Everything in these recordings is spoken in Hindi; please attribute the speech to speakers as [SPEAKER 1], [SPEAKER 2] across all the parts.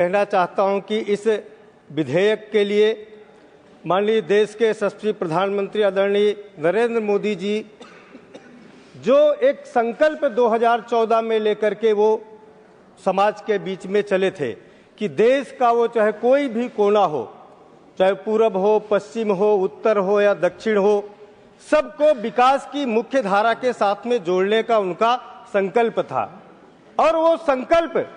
[SPEAKER 1] कहना चाहता हूं कि इस विधेयक के लिए माननीय देश के यशस्वी प्रधानमंत्री आदरणीय नरेंद्र मोदी जी जो एक संकल्प 2014 में लेकर के वो समाज के बीच में चले थे कि देश का वो चाहे कोई भी कोना हो, चाहे पूरब हो, पश्चिम हो, उत्तर हो या दक्षिण हो, सबको विकास की मुख्य धारा के साथ में जोड़ने का उनका संकल्प था। और वो संकल्प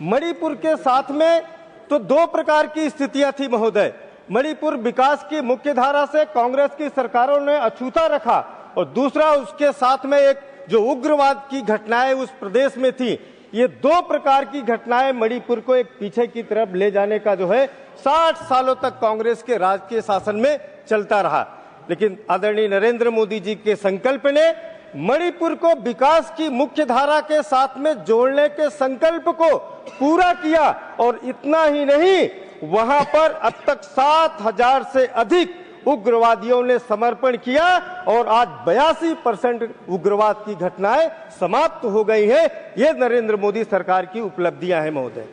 [SPEAKER 1] मणिपुर के साथ में तो दो प्रकार की स्थितियां थी महोदय। मणिपुर विकास की मुख्य धारा से कांग्रेस की सरकारों ने अछूता रखा और दूसरा उसके साथ में एक जो उग्रवाद की घटनाएं उस प्रदेश में थी। ये दो प्रकार की घटनाएं मणिपुर को एक पीछे की तरफ ले जाने का जो है 60 सालों तक कांग्रेस के राज के शासन में चलता रहा। लेकिन आदरणीय नरेंद्र मोदी जी के संकल्प ने मणिपुर को विकास की मुख्य धारा के साथ में जोड़ने के संकल्प को पूरा किया। और इतना ही नहीं, वहां पर अब तक 7,000 से अधिक उग्रवादियों ने समर्पण किया और आज 82% उग्रवाद की घटनाएं समाप्त हो गई हैं। ये नरेंद्र मोदी सरकार की उपलब्धियां हैं महोदय।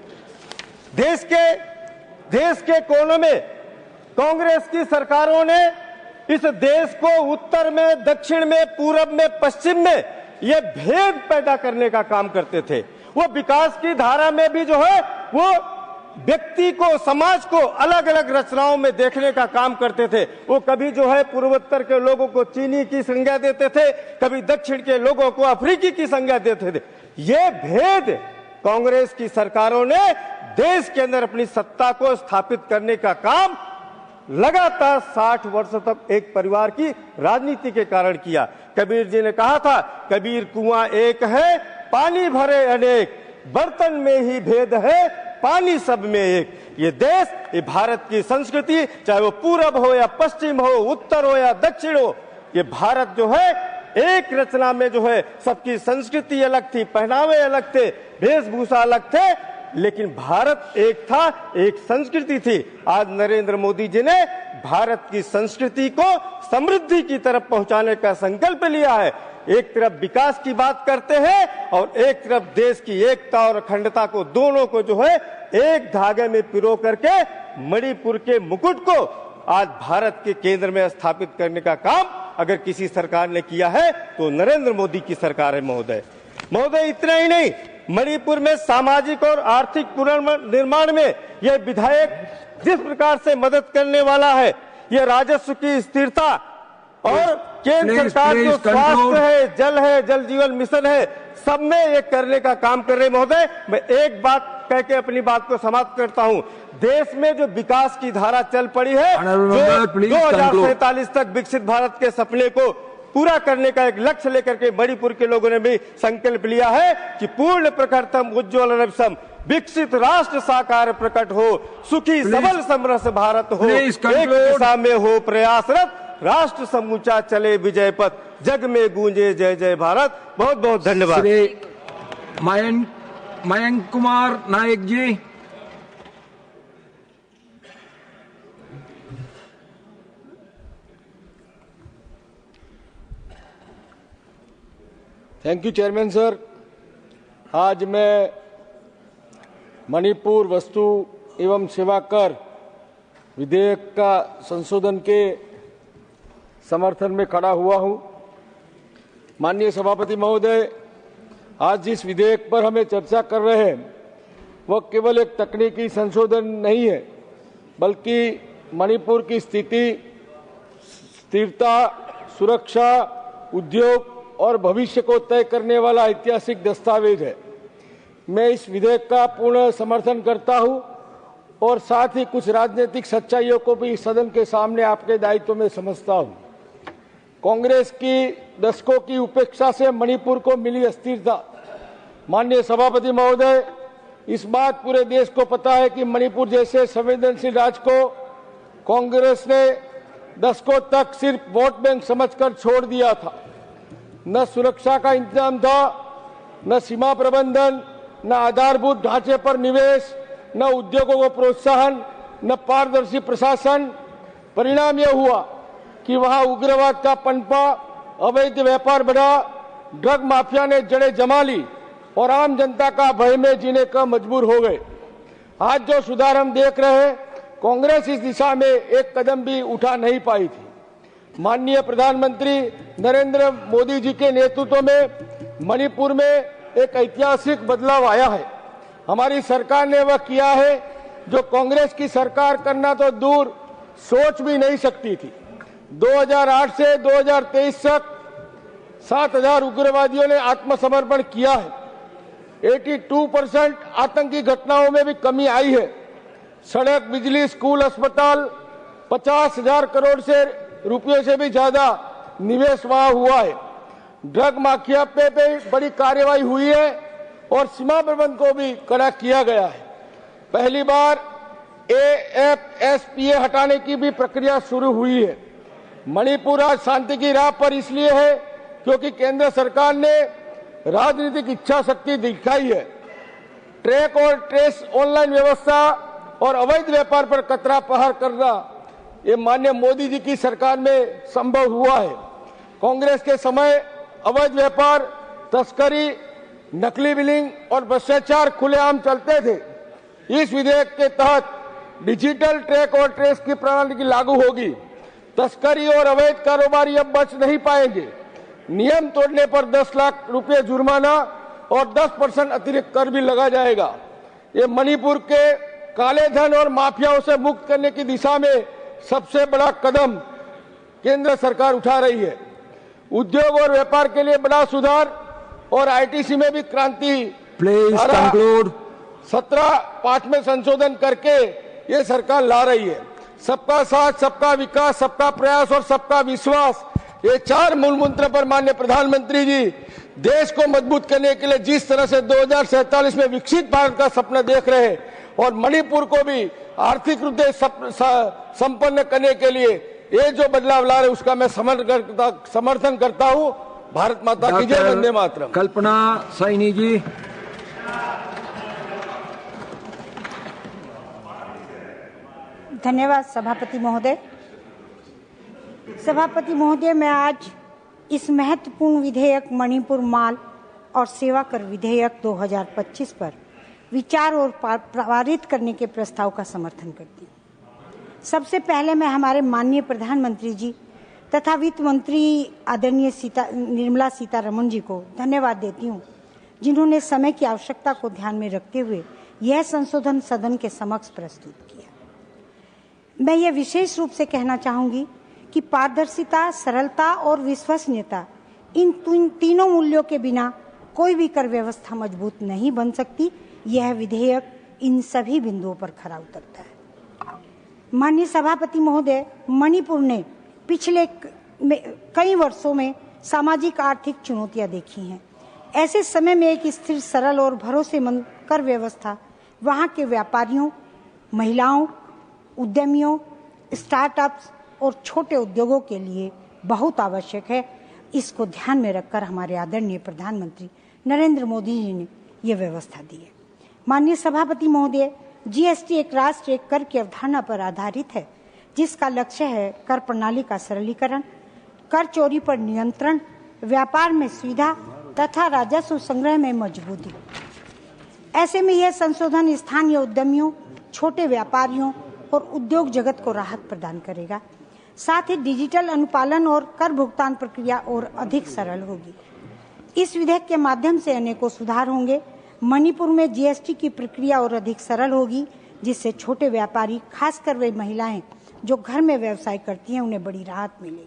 [SPEAKER 1] देश के कोनों में कांग्रेस की सरकारों ने इस देश को उत्तर में, दक्षिण में, पूरब में, पश्चिम में ये भेद पैदा करने का काम करते थे। वो विकास की धारा में भी जो है वो व्यक्ति को, समाज को अलग अलग रचनाओं में देखने का काम करते थे। वो कभी जो है पूर्वोत्तर के लोगों को चीनी की संज्ञा देते थे, कभी दक्षिण के लोगों को अफ्रीकी की संज्ञा देते थे। ये भेद कांग्रेस की सरकारों ने देश के अंदर अपनी सत्ता को स्थापित करने का काम लगातार 60 वर्षों तक एक परिवार की राजनीति के कारण किया। कबीर जी ने कहा था, कबीर कुआं एक है, पानी भरे अनेक, बर्तन में ही भेद है, पानी सब में एक। ये देश, ये भारत की संस्कृति, चाहे वो पूरब हो या पश्चिम हो, उत्तर हो या दक्षिण हो, ये भारत जो है एक रचना में जो है सबकी संस्कृति अलग थी, पहनावे अलग थे, वेशभूषा अलग थे, लेकिन भारत एक था, एक संस्कृति थी। आज नरेंद्र मोदी जी ने भारत की संस्कृति को समृद्धि की तरफ पहुंचाने का संकल्प लिया है। एक तरफ विकास की बात करते हैं और एक तरफ देश की एकता और अखंडता को, दोनों को जो है एक धागे में पिरो करके मणिपुर के मुकुट को आज भारत के केंद्र में स्थापित करने का काम अगर किसी सरकार ने किया है तो नरेंद्र मोदी की सरकार है महोदय। इतना ही नहीं, मणिपुर में सामाजिक और आर्थिक पुनर्निर्माण में यह विधेयक जिस प्रकार से मदद करने वाला है, यह राजस्व की स्थिरता और केंद्र सरकार जो स्वास्थ्य है, जल जीवन मिशन है, सब में ये करने का काम कर रहे महोदय। मैं एक बात कह के अपनी बात को समाप्त करता हूं। देश में जो विकास की धारा चल पड़ी है, जो 2047 तक विकसित भारत के सपने को पूरा करने का एक लक्ष्य लेकर के मणिपुर के लोगों ने भी संकल्प लिया है कि पूर्ण प्रखरतम उज्ज्वल नवसम विकसित राष्ट्र साकार प्रकट हो, सुखी सबल समरस भारत हो, एक दिशा में हो प्रयासरत, राष्ट्र समूचा चले विजय पथ, जग में गूंजे जय जय भारत। बहुत बहुत धन्यवाद।
[SPEAKER 2] Mayank Kumar Nayak ji.
[SPEAKER 3] Thank you chairman sir. आज मैं मणिपुर वस्तु एवं सेवा कर विधेयक का संशोधन के समर्थन में खड़ा हुआ हूं। माननीय सभापति महोदय, आज जिस विधेयक पर हमें चर्चा कर रहे हैं वह केवल एक तकनीकी संशोधन नहीं है, बल्कि मणिपुर की स्थिति, स्थिरता, सुरक्षा, उद्योग और भविष्य को तय करने वाला ऐतिहासिक दस्तावेज है। मैं इस विधेयक का पूर्ण समर्थन करता हूं और साथ ही कुछ राजनीतिक सच्चाइयों को भी सदन के सामने आपके दायित्व में समझता हूं। कांग्रेस की दशकों की उपेक्षा से मणिपुर को मिली अस्थिरता। माननीय सभापति महोदय, इस बात पूरे देश को पता है कि मणिपुर जैसे संवेदनशील राज्य को कांग्रेस ने दशकों तक सिर्फ वोट बैंक समझकर छोड़ दिया था। न सुरक्षा का इंतजाम था, न सीमा प्रबंधन, न आधारभूत ढांचे पर निवेश, न उद्योगों को प्रोत्साहन, न पारदर्शी प्रशासन। परिणाम यह हुआ कि वहां उग्रवाद का पनपा, अवैध व्यापार बढ़ा, ड्रग माफिया ने जड़ें जमा ली और आम जनता का भय में जीने का मजबूर हो गए। आज जो सुधार हम देख रहे हैं, कांग्रेस इस दिशा में एक कदम भी उठा नहीं पाई थी। माननीय प्रधानमंत्री नरेंद्र मोदी जी के नेतृत्व में मणिपुर में एक ऐतिहासिक बदलाव आया है। हमारी सरकार ने वह किया है जो कांग्रेस की सरकार करना तो दूर सोच भी नहीं सकती थी। 2008 से 2023 तक 7,000 उग्रवादियों ने आत्मसमर्पण किया है। 82% आतंकी घटनाओं में भी कमी आई है। सड़क, बिजली, स्कूल, अस्पताल 50,000 करोड़ से रुपयों से भी ज्यादा निवेश वहां हुआ है। ड्रग माफिया पे बड़ी कार्रवाई हुई है और सीमा प्रबंध को भी कड़ा किया गया है। पहली बार AFSPA हटाने की भी प्रक्रिया शुरू हुई है। मणिपुर आज शांति की राह पर इसलिए है क्योंकि केंद्र सरकार ने राजनीतिक इच्छा शक्ति दिखाई है। ट्रैक और ट्रेस ऑनलाइन व्यवस्था और अवैध व्यापार पर कतरा प्रहार करना ये माननीय मोदी जी की सरकार में संभव हुआ है। कांग्रेस के समय अवैध व्यापार, तस्करी, नकली बिलिंग और भ्रष्टाचार खुलेआम चलते थे। इस विधेयक के तहत डिजिटल ट्रैक और ट्रेस की प्रणाली की लागू होगी। तस्करी और अवैध कारोबारी अब बच नहीं पाएंगे। नियम तोड़ने पर 10 लाख रुपए जुर्माना और 10% अतिरिक्त कर भी लगा जाएगा। ये मणिपुर के काले धन और माफियाओं से मुक्त करने की दिशा में सबसे बड़ा कदम केंद्र सरकार उठा रही है। उद्योग और व्यापार के लिए बड़ा सुधार और ITC में भी क्रांति।
[SPEAKER 2] Please conclude.
[SPEAKER 3] 17(5) में संशोधन करके ये सरकार ला रही है। सबका साथ, सबका विकास, सबका प्रयास और सबका विश्वास, ये 4 मूल मंत्र पर माननीय प्रधानमंत्री जी देश को मजबूत करने के लिए जिस तरह से 2047 में विकसित भारत का सपना देख रहे हैं और मणिपुर को भी आर्थिक रूप से संपन्न करने के लिए ये जो बदलाव ला रहे उसका मैं समर्थन करता हूं। भारत माता की जय, वंदे मातरम।
[SPEAKER 2] कल्पना साइनी जी।
[SPEAKER 4] धन्यवाद सभापति महोदय। सभापति महोदय, मैं आज इस महत्वपूर्ण विधेयक मणिपुर माल और सेवा कर विधेयक 2025 पर विचार और पारित करने के प्रस्ताव का समर्थन करती हूँ। सबसे पहले मैं हमारे माननीय प्रधानमंत्री जी तथा वित्त मंत्री आदरणीय निर्मला सीतारमण जी को धन्यवाद देती हूँ, जिन्होंने समय की आवश्यकता को ध्यान में रखते हुए यह संशोधन सदन के समक्ष प्रस्तुत किया। मैं ये विशेष रूप से कहना चाहूंगी कि पारदर्शिता, सरलता और विश्वसनीयता, इन तीनों मूल्यों के बिना कोई भी कर व्यवस्था मजबूत नहीं बन सकती। यह विधेयक इन सभी बिंदुओं पर खरा उतरता है। माननीय सभापति महोदय, मणिपुर ने पिछले कई वर्षों में सामाजिक आर्थिक चुनौतियां देखी हैं। ऐसे समय में एक स्थिर, सरल और भरोसेमंद कर व्यवस्था वहां के व्यापारियों, महिलाओं, उद्यमियों, स्टार्टअप्स और छोटे उद्योगों के लिए बहुत आवश्यक है। इसको ध्यान में रखकर हमारे आदरणीय प्रधानमंत्री नरेंद्र मोदी जी ने ये व्यवस्था दी है। माननीय सभापति महोदय, GST एक राष्ट्र एक कर की अवधारणा पर आधारित है, जिसका लक्ष्य है कर प्रणाली का सरलीकरण, कर चोरी पर नियंत्रण, व्यापार में सुविधा तथा राजस्व संग्रह में मजबूती। ऐसे में यह संशोधन स्थानीय उद्यमियों, छोटे व्यापारियों और उद्योग जगत को राहत प्रदान करेगा। साथ ही डिजिटल अनुपालन और कर भुगतान प्रक्रिया और अधिक सरल होगी। इस विधेयक के माध्यम से अनेकों सुधार होंगे। मणिपुर में GST की प्रक्रिया और अधिक सरल होगी, जिससे छोटे व्यापारी, खासकर वे महिलाएं जो घर में व्यवसाय करती हैं, उन्हें बड़ी राहत मिलेगी।